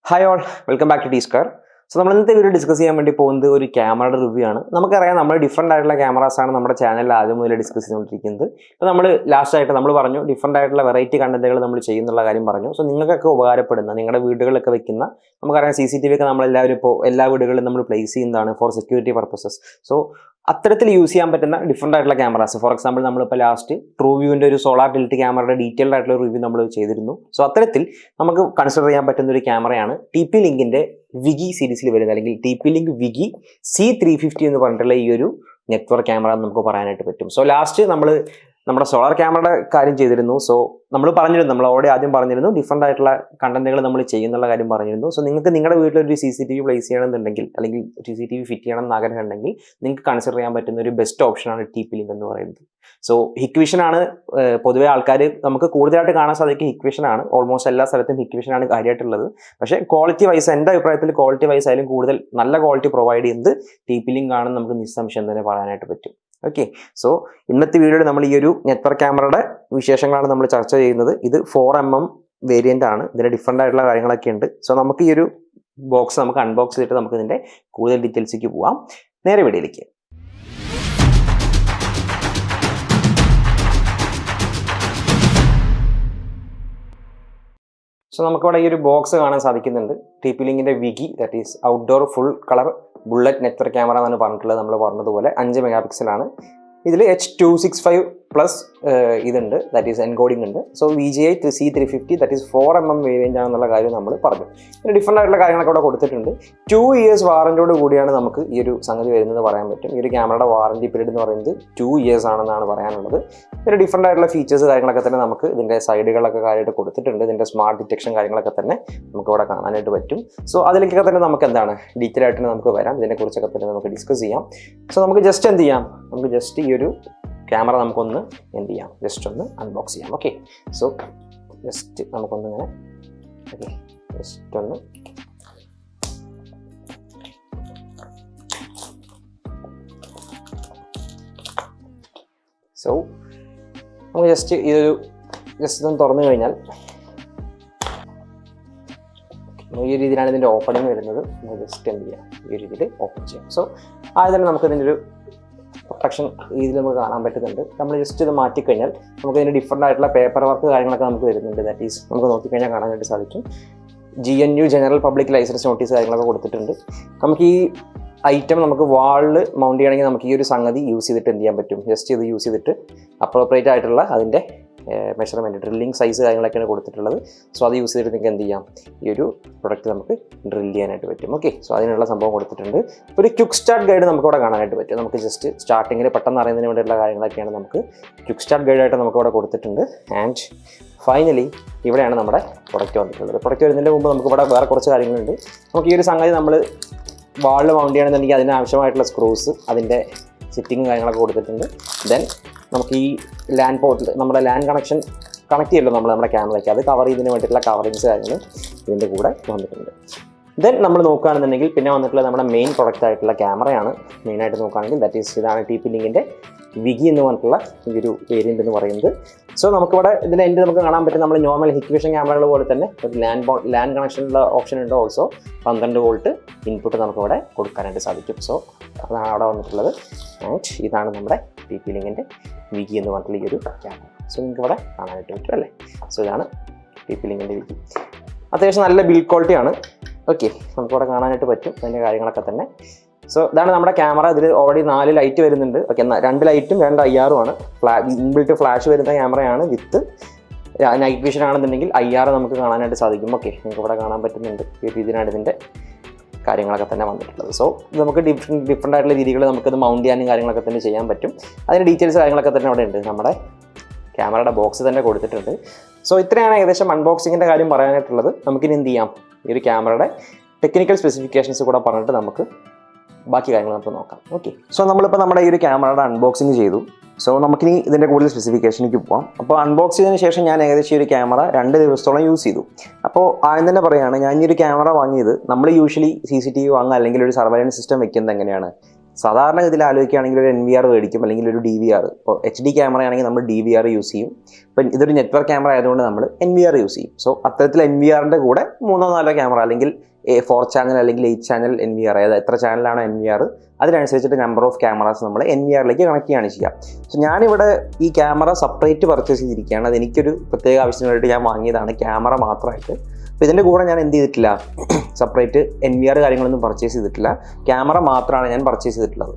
Hi all, welcome back to T square. So നമ്മൾ ഇന്നത്തെ video discuss ചെയ്യാൻ വേണ്ടി പോകുന്നത് ഒരു ക്യാമറയുടെ റിവ്യൂ ആണ്. നമുക്കറിയാം നമ്മൾ ഡിഫറെൻ്റ് ആയിട്ടുള്ള ക്യാമറാസാണ് നമ്മുടെ ചാനലിൽ ആദ്യം മുതൽ ഡിസ്കസ് ചെയ്തുകൊണ്ടിരിക്കുന്നത്. ഇപ്പോൾ നമ്മൾ ലാസ്റ്റ് ആയിട്ട് നമ്മൾ പറഞ്ഞു ഡിഫറെൻ്റ് ആയിട്ടുള്ള വെറൈറ്റി കണ്ടന്റുകൾ നമ്മൾ ചെയ്യുന്നുള്ള കാര്യം പറഞ്ഞു. സോ നിങ്ങൾക്കൊക്കെ ഉപകാരപ്പെടുന്ന നിങ്ങളുടെ വീടുകളിലൊക്കെ വെക്കുന്ന, നമുക്കറിയാം CCTV ഒക്കെ നമ്മളെല്ലാവരും ഇപ്പോൾ എല്ലാ വീടുകളിലും നമ്മൾ പ്ലേസ് ചെയ്യുന്നതാണ് ഫോർ സെക്യൂരിറ്റി പർപ്പസസ്. സോ അത്തരത്തിൽ യൂസ് ചെയ്യാൻ പറ്റുന്ന ഡിഫറെൻ്റ് ആയിട്ടുള്ള ക്യാമറാസ്, ഫോർ എക്സാമ്പിൾ നമ്മളിപ്പോൾ ലാസ്റ്റ് ട്രൂവ്യൂവിൻ്റെ ഒരു സോളാർ ടിൽറ്റ് ക്യാമറയുടെ ഡീറ്റെയിൽഡ് ആയിട്ടുള്ള റിവ്യൂ നമ്മൾ ചെയ്തിരുന്നു. സോ അത്തരത്തിൽ നമുക്ക് കൺസിഡർ ചെയ്യാൻ പറ്റുന്ന ഒരു ക്യാമറയാണ് TP-Linkന്റെ വിഗി സീരീസിൽ വരുന്നത്, അല്ലെങ്കിൽ TP-Link വിഗി C350 എന്ന് പറഞ്ഞിട്ടുള്ള ഈ ഒരു നെറ്റ്വർക്ക് ക്യാമറ നമുക്ക് പറയാനായിട്ട് പറ്റും. സോ ലാസ്റ്റ് നമ്മൾ നമ്മുടെ സോളാർ ക്യാമറയുടെ കാര്യം ചെയ്തിരുന്നു. സോ നമ്മൾ പറഞ്ഞിരുന്നു, നമ്മൾ ഓൾറെഡി ആദ്യം പറഞ്ഞിരുന്നു ഡിഫറെൻ്റ് ആയിട്ടുള്ള കണ്ടന്റുകൾ നമ്മൾ ചെയ്യുന്നുള്ള കാര്യം പറഞ്ഞിരുന്നു. സോ നിങ്ങൾക്ക് നിങ്ങളുടെ വീട്ടിലൊരു CCTV പ്ലേസ് ചെയ്യണമെന്നുണ്ടെങ്കിൽ, അല്ലെങ്കിൽ CCTV ഫിറ്റ് ചെയ്യണം എന്ന് ആഗ്രഹം ഉണ്ടെങ്കിൽ നിങ്ങൾക്ക് കൺസിഡർ ചെയ്യാൻ പറ്റുന്ന ഒരു ബെസ്റ്റ് ഓപ്ഷനാണ് TP-Link എന്ന് പറയുന്നത്. സോ ഹിക്വിഷൻ ആണ് പൊതുവെ ആൾക്കാർ നമുക്ക് കൂടുതലായിട്ട് കാണാൻ സാധിക്കുക ഹിക്വിഷൻ ആണ്. ഓൾമോസ്റ്റ് എല്ലാ സ്ഥലത്തും ഹിക്വിഷൻ ആണ് കാര്യമായിട്ടുള്ളത്. പക്ഷേ ക്വാളിറ്റി വൈസ്, എൻ്റെ അഭിപ്രായത്തിൽ ക്വാളിറ്റി വൈസ് ആയാലും കൂടുതൽ നല്ല ക്വാളിറ്റി പ്രൊവൈഡ് ചെയ്യുന്നത് TP-Link ആണെന്ന് നമുക്ക് നിസ്സംശയം തന്നെ പറയാനായിട്ട് പറ്റും. ഓക്കെ, സോ ഇന്നത്തെ വീഡിയോയിൽ നമ്മൾ ഈ ഒരു നെറ്റ്വർക്ക് ക്യാമറയുടെ വിശേഷങ്ങളാണ് നമ്മൾ ചർച്ച ചെയ്യുന്നത്. ഇത് 4mm വേരിയൻ്റ് ആണ്. ഇതിൻ്റെ ഡിഫറെൻ്റ് ആയിട്ടുള്ള കാര്യങ്ങളൊക്കെ ഉണ്ട്. സോ നമുക്ക് ഈ ഒരു ബോക്സ് നമുക്ക് അൺബോക്സ് ചെയ്തിട്ട് നമുക്ക് ഇതിൻ്റെ കൂടുതൽ ഡീറ്റെയിൽസിലേക്ക് പോവാം. നേരെ വീഡിയോയിലേക്ക്. സോ നമുക്കിവിടെ ഈ ഒരു ബോക്സ് കാണാൻ സാധിക്കുന്നുണ്ട്. TP-Linkന്റെ വിഗി, that is outdoor full colour bullet network camera എന്നാണ് പറഞ്ഞിട്ടുള്ളത്. നമ്മൾ പറഞ്ഞതുപോലെ 5 MP ആണ്. ഇതിൽ H.265 പ്ലസ് ഇതുണ്ട്, ദാറ്റ് ഈസ് എൻകോഡിംഗ് ഉണ്ട്. So VGI C350 that is 4mm variant ആണെന്നുള്ള കാര്യം നമ്മൾ പറഞ്ഞു. പിന്നെ ഡിഫറെൻ്റ് ആയിട്ടുള്ള കാര്യങ്ങളൊക്കെ ഇവിടെ കൊടുത്തിട്ടുണ്ട്. 2 years വാറൻറ്റിയോട് കൂടിയാണ് നമുക്ക് ഈ ഒരു സംഗതി വരുന്നത് പറയാൻ പറ്റും. ഈ ഒരു ക്യാമറയുടെ വാറൻറ്റി പീരീഡ് എന്ന് പറയുന്നത് 2 years ആണെന്നാണ് പറയാനുള്ളത്. പിന്നെ ഡിഫറെൻ്റ് ആയിട്ടുള്ള ഫീച്ചേഴ്സ് കാര്യങ്ങളൊക്കെ തന്നെ നമുക്ക് ഇതിൻ്റെ സൈഡുകളൊക്കെ കാര്യമായിട്ട് കൊടുത്തിട്ടുണ്ട്. ഇതിൻ്റെ സ്മാർട്ട് ഡിറ്റക്ഷൻ കാര്യങ്ങളൊക്കെ തന്നെ നമുക്ക് ഇവിടെ കാണാനായിട്ട് പറ്റും. സോ അതിലേക്കൊക്കെ തന്നെ നമുക്ക് എന്താണ് ഡീറ്റെയിൽ ആയിട്ട് നമുക്ക് വരാം. ഇതിനെക്കുറിച്ചൊക്കെ തന്നെ നമുക്ക് ഡിസ്കസ് ചെയ്യാം. സോ നമുക്ക് ജസ്റ്റ് എന്ത് ചെയ്യാം, നമുക്ക് ജസ്റ്റ് ഈ ഒരു ക്യാമറ നമുക്കൊന്ന് എന്ത് ചെയ്യാം, ജസ്റ്റ് ഒന്ന് അൺബോക്സ് ചെയ്യാം. ഓക്കെ, സോ ജസ്റ്റ് നമുക്കൊന്ന് ഇങ്ങനെ ഓക്കെ ജസ്റ്റ് ഒന്ന് സോ നമുക്ക് ജസ്റ്റ് ഇതൊരു ജസ്റ്റ് ഒന്ന് തുറന്നു കഴിഞ്ഞാൽ ഈ രീതിയിലാണ് ഇതിൻ്റെ ഓപ്പണിങ് വരുന്നത്. ജസ്റ്റ് എന്ത് ചെയ്യാം, ഈ രീതിയിൽ ഓപ്പൺ ചെയ്യാം. സോ ആദ്യം തന്നെ നമുക്ക് ഇതിൻ്റെ ഒരു പ്രൊട്ടക്ഷൻ രീതിയിൽ നമുക്ക് കാണാൻ പറ്റുന്നുണ്ട്. നമ്മൾ ജസ്റ്റ് ഇത് മാറ്റിക്കഴിഞ്ഞാൽ നമുക്ക് ഇതിൻ്റെ ഡിഫറെൻ്റ് ആയിട്ടുള്ള പേപ്പർ വർക്ക് കാര്യങ്ങളൊക്കെ നമുക്ക് വരുന്നുണ്ട്. ദാറ്റ് ഈസ് നമുക്ക് നോക്കിക്കഴിഞ്ഞാൽ കാണാനായിട്ട് സാധിക്കും. GNU general public licence notice കാര്യങ്ങളൊക്കെ കൊടുത്തിട്ടുണ്ട്. നമുക്ക് ഈ ഐറ്റം നമുക്ക് വാളിൽ മൗണ്ട് ചെയ്യണമെങ്കിൽ നമുക്ക് ഈ ഒരു സംഗതി യൂസ് ചെയ്തിട്ട് എന്ത് ചെയ്യാൻ പറ്റും, ജസ്റ്റ് ഇത് യൂസ് ചെയ്തിട്ട് അപ്രോപ്രിയേറ്റ് ആയിട്ടുള്ള അതിൻ്റെ മെഷർമെൻറ്റ് ഡ്രില്ലിങ് സൈസ് കാര്യങ്ങളൊക്കെയാണ് കൊടുത്തിട്ടുള്ളത്. സോ അത് യൂസ് ചെയ്തിട്ട് നിങ്ങൾക്ക് എന്ത് ചെയ്യാം, ഈ ഒരു പ്രൊഡക്റ്റ് നമുക്ക് ഡ്രിൽ ചെയ്യാനായിട്ട് പറ്റും. ഓക്കെ, സോ അതിനുള്ള സംഭവം കൊടുത്തിട്ടുണ്ട്. ഒരു ക്വിക്ക് സ്റ്റാർട്ട് ഗൈഡ് നമുക്ക് ഇവിടെ കാണാനായിട്ട് പറ്റും. നമുക്ക് ജസ്റ്റ് സ്റ്റാർട്ടിങ്ങിൽ പെട്ടെന്ന് അറിയുന്നതിന് വേണ്ടിയിട്ടുള്ള കാര്യങ്ങളൊക്കെയാണ് നമുക്ക് ക്വിക്ക് സ്റ്റാർട്ട് ഗൈഡായിട്ട് നമുക്ക് ഇവിടെ കൊടുത്തിട്ടുണ്ട്. ആൻഡ് ഫൈനലി ഇവിടെയാണ് നമ്മുടെ പ്രൊഡക്റ്റ് വന്നിട്ടുള്ളത്. പ്രൊഡക്റ്റ് വരുന്നതിൻ്റെ മുമ്പ് നമുക്ക് ഇവിടെ വേറെ കുറച്ച് കാര്യങ്ങളുണ്ട്. നമുക്ക് ഈ ഒരു സംഗതി നമ്മൾ വാളിൽ മൗണ്ട് ചെയ്യണമെന്നുണ്ടെങ്കിൽ അതിന് ആവശ്യമായിട്ടുള്ള സ്ക്രൂസ്, അതിൻ്റെ സിറ്റിങ് കാര്യങ്ങളൊക്കെ കൊടുത്തിട്ടുണ്ട്. ദെൻ നമുക്ക് ഈ ലാൻ പോർട്ടിൽ നമ്മുടെ ലാൻ കണക്ഷൻ കണക്ട് ചെയ്യല്ലോ നമ്മുടെ ക്യാമറയ്ക്ക്, അത് കവർ ചെയ്തതിന് വേണ്ടിയിട്ടുള്ള കവറിങ്സ് കാര്യങ്ങൾ ഇതിൻ്റെ കൂടെ വന്നിട്ടുണ്ട്. ദെൻ നമ്മൾ നോക്കുകയാണെന്നുണ്ടെങ്കിൽ പിന്നെ വന്നിട്ടുള്ള നമ്മുടെ മെയിൻ പ്രൊഡക്റ്റ് ആയിട്ടുള്ള ക്യാമറയാണ്. മെയിനായിട്ട് നോക്കുകയാണെങ്കിൽ ദാറ്റ് ഈസ് ഇതാണ് TP-Linkന്റെ വിഗി എന്ന് പറഞ്ഞിട്ടുള്ള ഈ ഒരു വേരിയൻ്റ് എന്ന് പറയുന്നത്. സോ നമുക്കിവിടെ ഇതിൻ്റെ എൻ്റെ നമുക്ക് കാണാൻ പറ്റും, നമ്മൾ നോർമൽ ഹിക്വിഷൻ ക്യാമറകൾ പോലെ തന്നെ ഒരു ലാൻ കണക്ഷനുള്ള ഓപ്ഷൻ ഉണ്ട്. ഓൾസോ 12 വോൾട്ട് ഇൻപുട്ട് നമുക്കിവിടെ കൊടുക്കാനായിട്ട് സാധിക്കും. സോ അതാണ് അവിടെ വന്നിട്ടുള്ളത്. ആൻഡ് ഇതാണ് നമ്മുടെ TP-Linkന്റെ വിഗി എന്ന് പറഞ്ഞിട്ടുള്ള ഈ ഒരു ക്യാമറ. സോ നിങ്ങൾക്ക് ഇവിടെ കാണാനായിട്ട് പറ്റും അല്ലേ. സോ ഇതാണ് TP-Linkന്റെ വിഗി. അത്യാവശ്യം നല്ല ബിൽഡ് ക്വാളിറ്റിയാണ്. ഓക്കെ, നമുക്കിവിടെ കാണാനായിട്ട് പറ്റും അതിൻ്റെ കാര്യങ്ങളൊക്കെ തന്നെ. സോ ഇതാണ് നമ്മുടെ ക്യാമറ. ഇതിൽ ഓൾറെഡി 4 ലൈറ്റ് വരുന്നുണ്ട്. ഓക്കെ, 2 ലൈറ്റും 2 IR ആണ്. ഇൻബിൽറ്റ് ഫ്ലാഷ് വരുന്ന ക്യാമറയാണ്. വിത്ത് നൈറ്റ് വിഷൻ ആണെന്നുണ്ടെങ്കിൽ IR നമുക്ക് കാണാനായിട്ട് സാധിക്കും. ഓക്കെ, നിങ്ങൾക്ക് ഇവിടെ കാണാൻ പറ്റുന്നുണ്ട്. ഈ രീതിയിലാണ് ഇതിൻ്റെ കാര്യങ്ങളൊക്കെ തന്നെ വന്നിട്ടുള്ളത്. സോ നമുക്ക് ഡിഫറെൻ്റ് ആയിട്ടുള്ള രീതികൾ നമുക്കത് മൗണ്ട് ചെയ്യാനും കാര്യങ്ങളൊക്കെ തന്നെ ചെയ്യാൻ പറ്റും. അതിൻ്റെ ഡീറ്റെയിൽസ് കാര്യങ്ങളൊക്കെ തന്നെ അവിടെ ഉണ്ട്. നമ്മുടെ ക്യാമറയുടെ ബോക്സ് തന്നെ കൊടുത്തിട്ടുണ്ട്. സോ ഇത്രയാണ് ഏകദേശം അൺബോക്സിങ്ങിൻ്റെ കാര്യം പറയാനായിട്ടുള്ളത്. നമുക്കിനി എന്ത് ചെയ്യാം, ഈ ഒരു ക്യാമറയുടെ ടെക്നിക്കൽ സ്പെസിഫിക്കേഷൻസ് കൂടെ പറഞ്ഞിട്ട് നമുക്ക് ബാക്കി കാര്യങ്ങൾ നമുക്ക് നോക്കാം. ഓക്കെ, സോ നമ്മളിപ്പോൾ നമ്മുടെ ഈ ഒരു ക്യാമറയുടെ അൺബോക്സിങ് ചെയ്തു. സോ നമുക്കിനി ഇതിൻ്റെ കൂടുതൽ സ്പെസിഫിക്കേഷനിലേക്ക് പോകാം. അപ്പോൾ അൺബോക്സ് ചെയ്തതിന് ശേഷം ഞാൻ ഏകദേശം ഈ ഒരു ക്യാമറ 2 ദിവസത്തോളം യൂസ് ചെയ്തു. അപ്പോൾ ആദ്യം തന്നെ പറയുകയാണ്, ഞാൻ ഈ ഒരു ക്യാമറ വാങ്ങിയത് നമ്മൾ യൂഷ്വലി CCTV വാങ്ങുക അല്ലെങ്കിൽ ഒരു സർവൈലൻസ് സിസ്റ്റം വെക്കുന്നത് എങ്ങനെയാണ്, സാധാരണ ഇതിൽ ആലോചിക്കുകയാണെങ്കിൽ ഒരു NVR മേടിക്കും, അല്ലെങ്കിൽ ഒരു DVR. ഇപ്പോൾ HD ക്യാമറ ആണെങ്കിൽ നമ്മൾ DVR യൂസ് ചെയ്യും. ഇപ്പം ഇതൊരു നെറ്റ്വർക്ക് ക്യാമറ ആയതുകൊണ്ട് നമ്മൾ NVR യൂസ് ചെയ്യും. സോ അത്തരത്തിൽ NVRൻ്റെ കൂടെ 3-4 ക്യാമറ, അല്ലെങ്കിൽ 4 ചാനൽ അല്ലെങ്കിൽ 8 ചാനൽ NVR, അതായത് എത്ര ചാനലാണോ NVR അതിനനുസരിച്ചിട്ട് നമ്പർ ഓഫ് ക്യാമറാസ് നമ്മൾ NVRലേക്ക് കണക്ട് ചെയ്യുകയാണ് ചെയ്യുക. സോ ഞാനിവിടെ ഈ ക്യാമറ സെപ്പറേറ്റ് പർച്ചേസ് ചെയ്തിരിക്കുകയാണ്. അത് എനിക്കൊരു പ്രത്യേക ആവശ്യത്തിനായിട്ട് ഞാൻ വാങ്ങിയതാണ്, ക്യാമറ മാത്രമായിട്ട്. അപ്പോൾ ഇതിൻ്റെ കൂടെ ഞാൻ എന്ത് ചെയ്തിട്ടില്ല, സെപ്പറേറ്റ് NVR കാര്യങ്ങളൊന്നും പർച്ചേസ് ചെയ്തിട്ടില്ല, ക്യാമറ മാത്രമാണ് ഞാൻ പർച്ചേസ് ചെയ്തിട്ടുള്ളത്.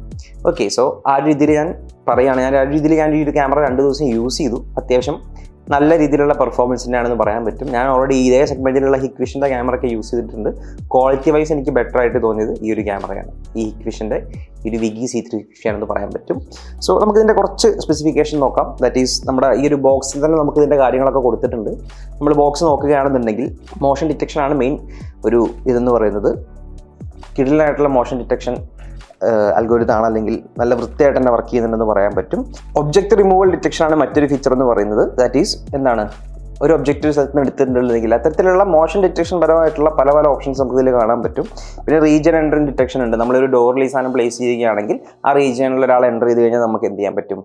ഓക്കെ, സോ ആ രീതിയിൽ ഞാൻ പറയുകയാണ്, ഞാൻ ഈ ഒരു ക്യാമറ 2 ദിവസം യൂസ് ചെയ്തു. അത്യാവശ്യം നല്ല രീതിയിലുള്ള പെർഫോമൻസിൻ്റെ ആണെന്ന് പറയാൻ പറ്റും. ഞാൻ ഓൾറെഡി ഇതേ സെഗ്മെൻറ്റിലുള്ള ഹിക്വിഷൻ്റെ ക്യാമറ ഒക്കെ യൂസ് ചെയ്തിട്ടുണ്ട്. ക്വാളിറ്റി വൈസ് എനിക്ക് ബെറ്റർ ആയിട്ട് തോന്നിയത് ഈ ഒരു ക്യാമറയാണ്, ഈ ഹിക്വിഷൻ്റെ ഒരു വിഗി C350 ആണെന്ന് പറയാൻ പറ്റും. സോ നമുക്കിതിൻ്റെ കുറച്ച് സ്പെസിഫിക്കേഷൻ നോക്കാം. ദാറ്റ് ഈസ് നമ്മുടെ ഈ ഒരു ബോക്സിൽ തന്നെ നമുക്ക് ഇതിൻ്റെ കാര്യങ്ങളൊക്കെ കൊടുത്തിട്ടുണ്ട്. നമ്മൾ ബോക്സ് നോക്കുകയാണെന്നുണ്ടെങ്കിൽ മോഷൻ ഡിറ്റക്ഷനാണ് മെയിൻ ഒരു ഇതെന്ന് പറയുന്നത്. കിടിലനായിട്ടുള്ള മോഷൻ ഡിറ്റക്ഷൻ അൽഗോരിതമാണ്, അല്ലെങ്കിൽ നല്ല വൃത്തിയായിട്ട് തന്നെ വർക്ക് ചെയ്യുന്നുണ്ടെന്ന് പറയാൻ പറ്റും. ഒബ്ജക്റ്റ് റിമൂവൽ ഡിറ്റക്ഷൻ ആണ് മറ്റൊരു ഫീച്ചർ എന്ന് പറയുന്നത്. ദാറ്റ് ഈസ് എന്താണ്, ഒരു ഒബ്ജക്റ്റ് ഒരു സ്ഥലത്ത് നിന്ന് എടുത്തിട്ടുണ്ടെങ്കിൽ അത്തരത്തിലുള്ള മോഷൻ ഡിറ്റക്ഷൻ പരമായിട്ടുള്ള പല ഓപ്ഷൻസ് നമുക്ക് ഇതിൽ കാണാൻ പറ്റും. പിന്നെ റീജിയൻ എൻട്രി ഡിറ്റക്ഷൻ ഉണ്ട്. നമ്മളൊരു ഡോറിൽ ഈ സാധനം പ്ലേസ് ചെയ്യുകയാണെങ്കിൽ ആ റീജിയനിൽ ഒരാൾ എൻ്റർ ചെയ്ത് കഴിഞ്ഞാൽ നമുക്ക് എന്ത് ചെയ്യാൻ പറ്റും,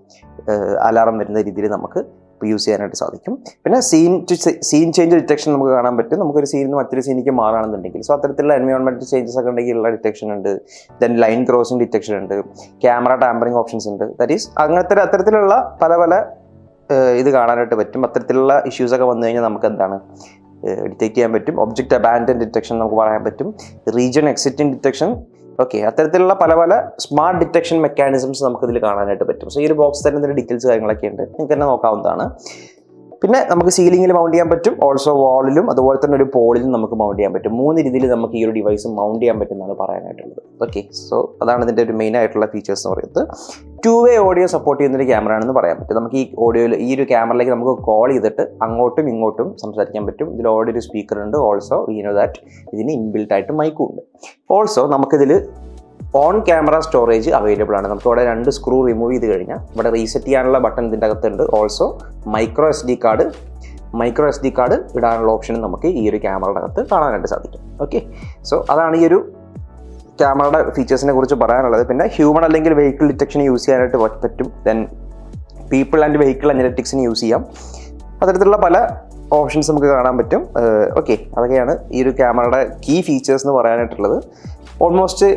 അലാറം വരുന്ന രീതിയിൽ നമുക്ക് യൂസ് ചെയ്യാനായിട്ട് സാധിക്കും. പിന്നെ സീൻ ചേഞ്ച് ഡിറ്റക്ഷൻ നമുക്ക് കാണാൻ പറ്റും. നമുക്കൊരു സീനിൽ നിന്ന് മറ്റൊരു സീനിലേക്ക് മാറുകയാണെന്നുണ്ടെങ്കിൽ സോ അത്തരത്തിലുള്ള എൻവയോൺമെൻറ്റൽ ചേഞ്ചസ് ഒക്കെ ഉണ്ടെങ്കിലുള്ള ഡിറ്റക്ഷൻ ഉണ്ട്. ദെൻ ലൈൻ ക്രോസിംഗ് ഡിറ്റക്ഷൻ ഉണ്ട്, ക്യാമറ ടാമ്പറിംഗ് ഓപ്ഷൻസ് ഉണ്ട്. ദാറ്റ് ഈസ് അത്തരത്തിലുള്ള പല ഇത് കാണാനായിട്ട് പറ്റും. അത്തരത്തിലുള്ള ഇഷ്യൂസൊക്കെ വന്നു കഴിഞ്ഞാൽ നമുക്ക് എന്താണ് ഡിറ്റക്ട് ചെയ്യാൻ പറ്റും. ഒബ്ജക്റ്റ് അബാൻഡൻ ഡിറ്റക്ഷൻ നമുക്ക് പറയാൻ പറ്റും. Region exiting detection. ഓക്കെ, അത്തരത്തിലുള്ള പല സ്മാർട്ട് ഡിറ്റക്ഷൻ മെക്കാനിസംസ് നമുക്കിതിൽ കാണാനായിട്ട് പറ്റും. സോ ഈ ഒരു ബോക്സ് തന്നെ ഇതിൻ്റെ ഡീറ്റെയിൽസ് കാര്യങ്ങളൊക്കെ ഉണ്ട്, നിങ്ങൾക്ക് തന്നെ നോക്കാവുന്നതാണ്. പിന്നെ നമുക്ക് സീലിംഗിൽ മൗണ്ട് ചെയ്യാൻ പറ്റും, ഓൾസോ വാളിലും അതുപോലെ തന്നെ ഒരു പോളിലും നമുക്ക് മൗണ്ട് ചെയ്യാൻ പറ്റും. 3 രീതിയിൽ നമുക്ക് ഈ ഒരു ഡിവൈസ് മൗണ്ട് ചെയ്യാൻ പറ്റുന്നതാണ് പറയാനായിട്ടുള്ളത്. ഓക്കെ, സോ അതാണ് ഇതിൻ്റെ ഒരു മെയിൻ ആയിട്ടുള്ള ഫീച്ചേഴ്സ് എന്ന് പറയുന്നത്. 2-way ഓഡിയോ സപ്പോർട്ട് ചെയ്യുന്നൊരു ക്യാമറ ആണെന്ന് പറയാൻ പറ്റും. നമുക്ക് ഈ ഓഡിയോയിൽ ഈ ഒരു ക്യാമറയിലേക്ക് നമുക്ക് കോൾ ചെയ്തിട്ട് അങ്ങോട്ടും ഇങ്ങോട്ടും സംസാരിക്കാൻ പറ്റും. ഇതിൽ ഓഡിയോ ഒരു സ്പീക്കർ ഉണ്ട്. ഓൾസോ ദാറ്റ് ഇതിന് ഇൻബിൽട്ട് ആയിട്ട് മൈക്കും ഉണ്ട്. ഓൾസോ നമുക്കിതിൽ ഓൺ ക്യാമറ സ്റ്റോറേജ് അവൈലബിൾ ആണ്. നമുക്ക് ഇവിടെ 2 സ്ക്രൂ റിമൂവ് ചെയ്ത് കഴിഞ്ഞാൽ ഇവിടെ റീസെറ്റ് ചെയ്യാനുള്ള ബട്ടൺ ഇതിൻ്റെ അകത്തുണ്ട്. ഓൾസോ മൈക്രോ SD കാർഡ് ഇടാനുള്ള ഓപ്ഷനും നമുക്ക് ഈ ഒരു ക്യാമറയുടെ അകത്ത് കാണാനായിട്ട് സാധിക്കും. ഓക്കെ, സോ അതാണ് ഈ ഒരു ക്യാമറയുടെ ഫീച്ചേഴ്സിനെ കുറിച്ച് പറയാനുള്ളത്. പിന്നെ ഹ്യൂമൻ അല്ലെങ്കിൽ വെഹിക്കിൾ ഡിറ്റക്ഷൻ യൂസ് ചെയ്യാനായിട്ട് പറ്റും. ദെൻ പീപ്പിൾ ആൻഡ് വെഹിക്കിൾ അനലിറ്റിക്സിന് യൂസ് ചെയ്യാം. അത്തരത്തിലുള്ള പല ഓപ്ഷൻസ് നമുക്ക് കാണാൻ പറ്റും. ഓക്കെ, അതൊക്കെയാണ് ഈ ഒരു ക്യാമറയുടെ കീ ഫീച്ചേഴ്സ് എന്ന് പറയാനായിട്ടുള്ളത്. ഓൾമോസ്റ്റ്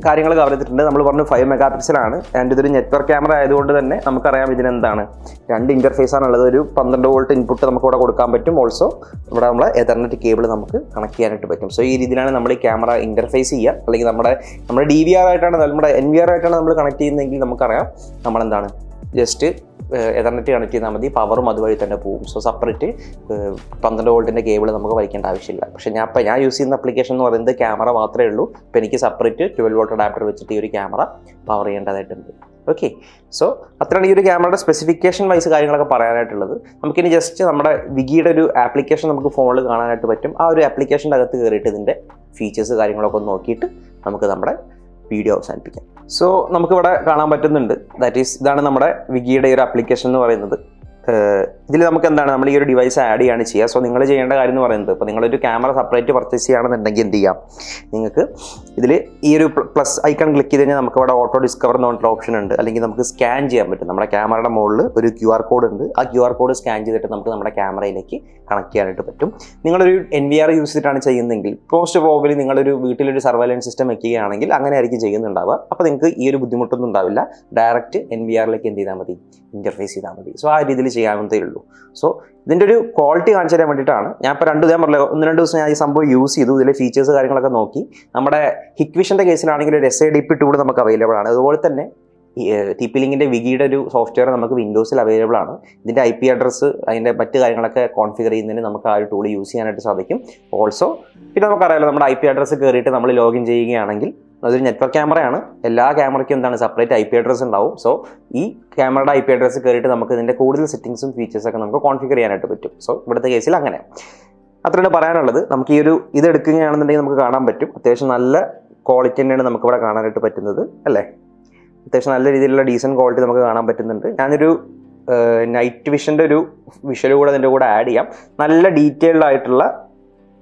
കാര്യങ്ങൾ കവർ ചെയ്തിട്ടുണ്ട്. നമ്മൾ പറഞ്ഞു 5 MP ആണ്. ആൻഡ് ഇതൊരു നെറ്റ്വർക്ക് ക്യാമറ ആയതുകൊണ്ട് തന്നെ നമുക്കറിയാം ഇതിനെന്താണ് 2 ഇൻ്റർഫേസ് ആണുള്ളത്. ഒരു 12 വോൾട്ട് ഇൻപുട്ട് നമുക്ക് ഇവിടെ കൊടുക്കാൻ പറ്റും. ഓൾസോ ഇവിടെ നമ്മൾ എതർനെറ്റ് കേബിൾ നമുക്ക് കണക്ട് ചെയ്യാനായിട്ട് പറ്റും. സോ ഈ രീതിയിലാണ് നമ്മൾ ഈ ക്യാമറ ഇൻ്റർഫേസ് ചെയ്യുക. അല്ലെങ്കിൽ നമ്മുടെ DVR ആയിട്ടാണ്, നമ്മുടെ NVR ആയിട്ടാണ് നമ്മൾ കണക്ട് ചെയ്യുന്നതെങ്കിൽ നമുക്കറിയാം നമ്മളെന്താണ് ജസ്റ്റ് എതർനെറ്റ് കണക്ട് ചെയ്താൽ മതി, പവറും അതുവഴി തന്നെ പോകും. സോ സെപ്പറേറ്റ് 12 വോൾട്ടിൻ്റെ കേബിൾ നമുക്ക് വലിക്കേണ്ട ആവശ്യമില്ല. പക്ഷേ ഞാൻ യൂസ് ചെയ്യുന്ന ആപ്ലിക്കേഷൻ എന്ന് പറയുന്നത് ക്യാമറ മാത്രമേ ഉള്ളൂ. ഇപ്പോൾ എനിക്ക് സെപ്പറേറ്റ് 12 വോൾട്ട് അഡാപ്റ്റർ വെച്ചിട്ട് ഈ ഒരു ക്യാമറ പവർ ചെയ്യേണ്ടതായിട്ടുണ്ട്. ഓക്കെ, സോ അത്രയാണ് ഈ ഒരു ക്യാമറയുടെ സ്പെസിഫിക്കേഷൻ വൈസ് കാര്യങ്ങളൊക്കെ പറയാനായിട്ടുള്ളത്. നമുക്കിനി ജസ്റ്റ് നമ്മുടെ വിഗിയുടെ ഒരു ആപ്ലിക്കേഷൻ നമുക്ക് ഫോണിൽ കാണാനായിട്ട് പറ്റും. ആ ഒരു ആപ്ലിക്കേഷൻ്റെ അകത്ത് കയറിയിട്ട് ഇതിൻ്റെ ഫീച്ചേഴ്സ് കാര്യങ്ങളൊക്കെ ഒന്ന് നോക്കിയിട്ട് നമുക്ക് നമ്മുടെ വീഡിയോ അവസാനിപ്പിക്കാം. സോ നമുക്കിവിടെ കാണാൻ പറ്റുന്നുണ്ട്. ദാറ്റ് ഈസ് ഇതാണ് നമ്മുടെ വിഗിയുടെ ഒരു ആപ്ലിക്കേഷൻ എന്ന് പറയുന്നത്. ഇതിൽ നമുക്ക് എന്താണ്, നമ്മൾ ഈ ഒരു ഡിവൈസ് ആഡ് ചെയ്യാണ് ചെയ്യുക. സോ നിങ്ങൾ ചെയ്യേണ്ട കാര്യം എന്ന് പറയുന്നത്, ഇപ്പോൾ നിങ്ങളൊരു ക്യാമറ സെപ്പറേറ്റ് പർച്ചേസ് ചെയ്യുകയാണെന്നുണ്ടെങ്കിൽ എന്ത് ചെയ്യാം, നിങ്ങൾക്ക് ഇതിൽ ഈ ഒരു പ്ലസ് ഐക്കൺ ക്ലിക്ക് ചെയ്ത് കഴിഞ്ഞാൽ നമുക്ക് ഇവിടെ ഓട്ടോ ഡിസ്കവർ എന്ന് പറഞ്ഞിട്ടുള്ള ഓപ്ഷൻ ഉണ്ട്. അല്ലെങ്കിൽ നമുക്ക് സ്കാൻ ചെയ്യാൻ പറ്റും. നമ്മുടെ ക്യാമറയുടെ മുകളിൽ ഒരു QR കോഡ് ഉണ്ട്. ആ QR കോഡ് സ്കാൻ ചെയ്തിട്ട് നമുക്ക് നമ്മുടെ ക്യാമറയിലേക്ക് കണക്ട് ചെയ്യാനായിട്ട് പറ്റും. നിങ്ങളൊരു NVR യൂസ് ചെയ്തിട്ടാണ് ചെയ്യുന്നതെങ്കിൽ മോസ്റ്റ് പ്രോബബ്ലി നിങ്ങളൊരു വീട്ടിലൊരു സർവൈലൻസ് സിസ്റ്റം വെക്കുകയാണെങ്കിൽ അങ്ങനെ ആയിരിക്കും ചെയ്യുന്നുണ്ടാവുക. അപ്പോൾ നിങ്ങൾക്ക് ഈ ഒരു ബുദ്ധിമുട്ടൊന്നും ഉണ്ടാവില്ല. ഡയറക്റ്റ് NVRലേക്ക് എന്ത് ചെയ്താൽ മതി, ഇൻ്റർഫേസ് ചെയ്താൽ മതി. സോ ആ രീതിയിൽ ചെയ്യാവുന്നതേ ഉള്ളൂ. സോ ഇതിൻ്റെ ഒരു ക്വാളിറ്റി കാണിച്ചു തരാൻ വേണ്ടിയിട്ടാണ് ഞാൻ ഇപ്പോൾ 1-2 ദിവസം ഞാൻ ഈ സംഭവം യൂസ് ചെയ്തു. ഇതിലെ ഫീച്ചേഴ്സ് കാര്യങ്ങളൊക്കെ നോക്കി. നമ്മുടെ ഹിക്വിഷൻ്റെ കേസിലാണെങ്കിൽ ഒരു SADP ടൂൾ നമുക്ക് അവൈലബിൾ ആണ്. അതുപോലെ തന്നെ TP-Linkൻ്റെ വിഗിയുടെ ഒരു സോഫ്റ്റ്വെയർ നമുക്ക് വിൻഡോസിൽ അവൈലബിൾ ആണ്. ഇതിൻ്റെ IP അഡ്രസ്സ് അതിൻ്റെ മറ്റ് കാര്യങ്ങളൊക്കെ കോൺഫിഗർ ചെയ്യുന്നതിന് നമുക്ക് ആ ഒരു ടൂൾ യൂസ് ചെയ്യാനായിട്ട് സാധിക്കും. ഓൾസോ പിന്നെ നമുക്കറിയാലോ, നമ്മുടെ IP അഡ്രസ്സ് കയറിയിട്ട് നമ്മൾ ലോഗിൻ ചെയ്യുകയാണെങ്കിൽ അതൊരു നെറ്റ്വർക്ക് ക്യാമറയാണ്. എല്ലാ ക്യാമറയ്ക്കും എന്താണ് സെപ്പറേറ്റ് IP അഡ്രസ്സ് ഉണ്ടാവും. സോ ഈ ക്യാമറയുടെ IP അഡ്രസ്സ് കയറിയിട്ട് നമുക്ക് ഇതിൻ്റെ കൂടുതൽ സെറ്റിംഗ്സും ഫീച്ചേഴ്സൊക്കെ നമുക്ക് കോൺഫിഗർ ചെയ്യാനായിട്ട് പറ്റും. സോ ഇവിടുത്തെ കേസിൽ അങ്ങനെ അത്രയാണ് പറയാനുള്ളത്. നമുക്ക് ഈ ഒരു ഇത് എടുക്കുകയാണെന്നുണ്ടെങ്കിൽ നമുക്ക് കാണാൻ പറ്റും അത്യാവശ്യം നല്ല ക്വാളിറ്റി തന്നെയാണ് നമുക്കിവിടെ കാണാനായിട്ട് പറ്റുന്നത് അല്ലേ. അത്യാവശ്യം നല്ല രീതിയിലുള്ള ഡീസൻറ്റ് ക്വാളിറ്റി നമുക്ക് കാണാൻ പറ്റുന്നുണ്ട്. ഞാനൊരു നൈറ്റ് വിഷൻ്റെ ഒരു വിഷ്വൽ കൂടെ അതിൻ്റെ കൂടെ ആഡ് ചെയ്യാം. നല്ല ഡീറ്റെയിൽഡ് ആയിട്ടുള്ള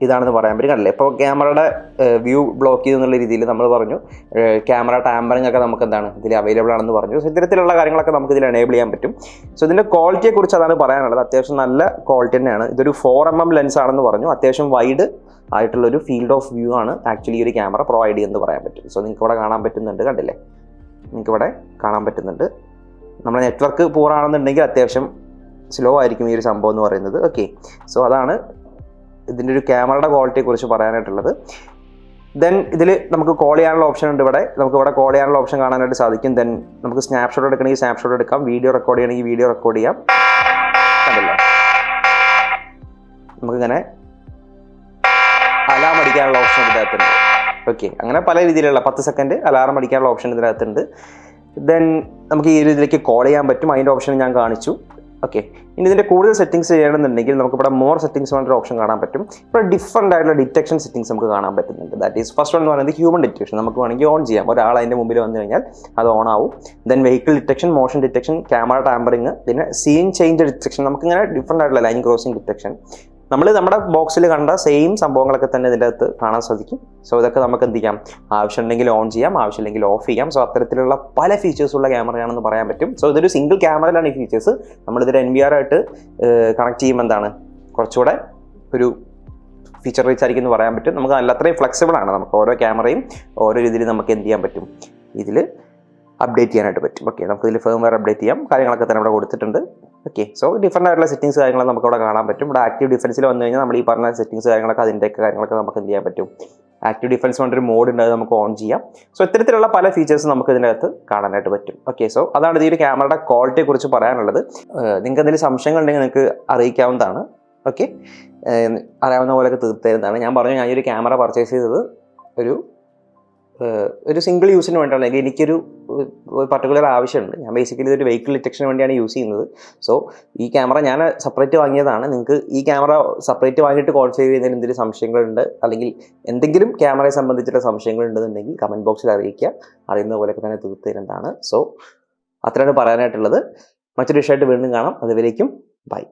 ഇതാണെന്ന് പറയാൻ പറ്റും. കണ്ടില്ലേ, ഇപ്പോൾ ക്യാമറയുടെ വ്യൂ ബ്ലോക്ക് ചെയ്തെന്നുള്ള രീതിയിൽ നമ്മൾ പറഞ്ഞു ക്യാമറ ടാമ്പറിംഗ് ഒക്കെ നമുക്ക് എന്താണ് ഇതിൽ അവൈലബിൾ ആണെന്ന് പറഞ്ഞു. സോ ഇത്തരത്തിലുള്ള കാര്യങ്ങളൊക്കെ നമുക്ക് ഇതിൽ എനേബിൾ ചെയ്യാൻ പറ്റും. സോ ഇതിൻ്റെ ക്വാളിറ്റിയെ കുറിച്ച് അതാണ് പറയാനുള്ളത്. അത്യാവശ്യം നല്ല ക്വാളിറ്റി തന്നെയാണ്. ഇതൊരു 4mm ലെൻസ് ആണെന്ന് പറഞ്ഞു. അത്യാവശ്യം വൈഡ് ആയിട്ടുള്ളൊരു ഫീൽഡ് ഓഫ് വ്യൂ ആണ് ആക്ച്വലി ഒരു ക്യാമറ പ്രൊവൈഡ് ചെയ്യുന്നത് പറയാൻ പറ്റും. സോ നിങ്ങൾക്ക് ഇവിടെ കാണാൻ പറ്റുന്നുണ്ട്, കണ്ടില്ലേ, നിങ്ങൾക്ക് ഇവിടെ കാണാൻ പറ്റുന്നുണ്ട്. നമ്മുടെ നെറ്റ്വർക്ക് പൂറാണെന്നുണ്ടെങ്കിൽ അത്യാവശ്യം സ്ലോ ആയിരിക്കും ഈ ഒരു സംഭവം എന്ന് പറയുന്നത്. ഓക്കെ, സോ അതാണ് ഇതിൻ്റെ ഒരു ക്യാമറയുടെ ക്വാളിറ്റിയെ കുറിച്ച് പറയാനായിട്ടുള്ളത്. ദെൻ ഇതിൽ നമുക്ക് കോൾ ചെയ്യാനുള്ള ഓപ്ഷൻ ഉണ്ട്. നമുക്ക് ഇവിടെ കോൾ ചെയ്യാനുള്ള ഓപ്ഷൻ കാണാനായിട്ട് സാധിക്കും. ദെൻ നമുക്ക് സ്നാപ്ഷോട്ട് എടുക്കണമെങ്കിൽ സ്നാപ്ഷോട്ട് എടുക്കാം, വീഡിയോ റെക്കോർഡ് ചെയ്യണമെങ്കിൽ വീഡിയോ റെക്കോർഡ് ചെയ്യാം. അതല്ല, നമുക്കിങ്ങനെ അലാം അടിക്കാനുള്ള ഓപ്ഷൻ ഇതിനകത്തുണ്ട്. ഓക്കെ, അങ്ങനെ പല രീതിയിലുള്ള 10 സെക്കൻഡ് അലാറം അടിക്കാനുള്ള ഓപ്ഷൻ ഇതിനകത്തുണ്ട്. ദെൻ നമുക്ക് ഈ രീതിയിലേക്ക് കോൾ ചെയ്യാൻ പറ്റും. അതിൻ്റെ ഓപ്ഷൻ ഞാൻ കാണിച്ചു. ഓക്കെ, ഇനി ഇതിൻ്റെ കൂടുതൽ സെറ്റിംഗ്സ് ചെയ്യണമെന്നുണ്ടെങ്കിൽ നമുക്കിവിടെ മോർ സെറ്റിംഗ്സ് പറഞ്ഞൊരു ഓപ്ഷൻ കാണാൻ പറ്റും. ഇവിടെ ഡിഫറൻ്റ് ആയിട്ടുള്ള ഡിറ്റക്ഷൻ സെറ്റിംഗ്സ് നമുക്ക് കാണാൻ പറ്റുന്നുണ്ട്. ദാറ്റ് ഈസ് ഫസ്റ്റ് വൺ എന്ന് പറയുന്നത് ഹ്യൂമൻ ഡിറ്റക്ഷൻ. നമുക്ക് വേണമെങ്കിൽ ഓൺ ചെയ്യാം. ഒരാൾ അതിൻ്റെ മുമ്പിൽ വന്നു കഴിഞ്ഞാൽ അത് ഓൺ ആവും. Then vehicle detection, motion detection, camera tampering, പിന്നെ സീൻ ചേഞ്ച് ഡിറ്റക്ഷൻ. നമുക്കിങ്ങനെ ഡിഫറൻ്റ് ആയിട്ടുള്ള ലൈൻ ക്രോസിംഗ് ഡിറ്റക്ഷൻ, നമ്മൾ നമ്മുടെ ബോക്സിൽ കണ്ട സെയിം സംഭവങ്ങളൊക്കെ തന്നെ ഇതിൻ്റെ അകത്ത് കാണാൻ സാധിക്കും. സോ ഇതൊക്കെ നമുക്ക് എന്ത് ചെയ്യാം, ആവശ്യമുണ്ടെങ്കിൽ ഓൺ ചെയ്യാം, ആവശ്യമില്ലെങ്കിൽ ഓഫ് ചെയ്യാം. സോ അത്തരത്തിലുള്ള പല ഫീച്ചേഴ്സുള്ള ക്യാമറയാണെന്ന് പറയാൻ പറ്റും. സോ ഇതൊരു സിംഗിൾ ക്യാമറയിലാണ് ഈ ഫീച്ചേഴ്സ്. നമ്മളിതൊരു NVR ആയിട്ട് കണക്ട് ചെയ്യുമ്പോൾ എന്താണ് കുറച്ചുകൂടെ ഒരു ഫീച്ചർ റീച്ച് ആയിരിക്കും എന്ന് പറയാൻ പറ്റും. നമുക്ക് നല്ല അത്രയും ഫ്ലെക്സിബിൾ ആണ്. നമുക്ക് ഓരോ ക്യാമറയും ഓരോ രീതിയിൽ നമുക്ക് എന്ത് ചെയ്യാൻ പറ്റും, ഇതിൽ അപ്ഡേറ്റ് ചെയ്യാനായിട്ട് പറ്റും. ഓക്കെ, നമുക്ക് ഇതിൽ ഫേംവെയർ അപ്ഡേറ്റ് ചെയ്യാം. കാര്യങ്ങളൊക്കെ തന്നെ ഇവിടെ കൊടുത്തിട്ടുണ്ട്. ഓക്കെ, സോ ഡിഫറൻ്റ് ആയിട്ടുള്ള സെറ്റിംഗ്സ് കാര്യങ്ങളൊക്കെ നമുക്ക് ഇവിടെ കാണാൻ പറ്റും. ഇവിടെ ആക്റ്റീവ് ഡിഫൻസിൽ വന്നു കഴിഞ്ഞാൽ നമ്മൾ ഈ പറഞ്ഞ സെറ്റിംഗ്സ് കാര്യങ്ങളൊക്കെ അതിൻ്റെയൊക്കെ കാര്യങ്ങളൊക്കെ നമുക്ക് എന്ത് ചെയ്യാൻ പറ്റും, ആക്റ്റീവ് ഡിഫൻസ് കൊണ്ടൊരു മോഡ് ഉണ്ട്, അത് നമുക്ക് ഓൺ ചെയ്യാം. സോ ഇത്തരത്തിലുള്ള പല ഫീച്ചേഴ്സ് നമുക്ക് ഇതിനകത്ത് കാണാനായിട്ട് പറ്റും. ഓക്കെ, സോ അതാണ് ഈ ഒരു ക്യാമറയുടെ ക്വാളിറ്റിയെ കുറിച്ച് പറയാനുള്ളത്. നിങ്ങൾക്ക് എന്തെങ്കിലും സംശയങ്ങൾ ഉണ്ടെങ്കിൽ നിങ്ങൾക്ക് അറിയിക്കാവുന്നതാണ്. ഓക്കെ, അറിയാവുന്ന പോലെയൊക്കെ തീർത്തരുന്നതാണ്. ഞാൻ പറഞ്ഞു, ഞാൻ ഈ ഒരു ക്യാമറ പർച്ചേസ് ചെയ്തത് ഒരു സിംഗിൾ യൂസിന് വേണ്ടിയാണ്. അല്ലെങ്കിൽ എനിക്കൊരു പർട്ടിക്കുലർ ആവശ്യമുണ്ട്. ഞാൻ ബേസിക്കലി ഇതൊരു വെഹിക്കിൾ ഡിറ്റക്ഷന് വേണ്ടിയാണ് യൂസ് ചെയ്യുന്നത്. സോ ഈ ക്യാമറ ഞാൻ സെപ്പറേറ്റ് വാങ്ങിയതാണ്. നിങ്ങൾക്ക് ഈ ക്യാമറ സെപ്പറേറ്റ് വാങ്ങിയിട്ട് കോൺഫിഗർ ചെയ്യുന്നതിന് എന്തെങ്കിലും സംശയങ്ങളുണ്ട്, അല്ലെങ്കിൽ എന്തെങ്കിലും ക്യാമറയെ സംബന്ധിച്ചിട്ടുള്ള സംശയങ്ങളുണ്ടെന്നുണ്ടെങ്കിൽ കമൻറ്റ് ബോക്സിൽ അറിയിക്കുക. അറിയുന്ന പോലെയൊക്കെ തന്നെ തീർത്തരുന്നതാണ്. സോ അത്രയാണ് പറയാനായിട്ടുള്ളത്. മറ്റൊരു വിഷയമായിട്ട് വീണ്ടും കാണാം. അതുവരേക്കും ബൈ.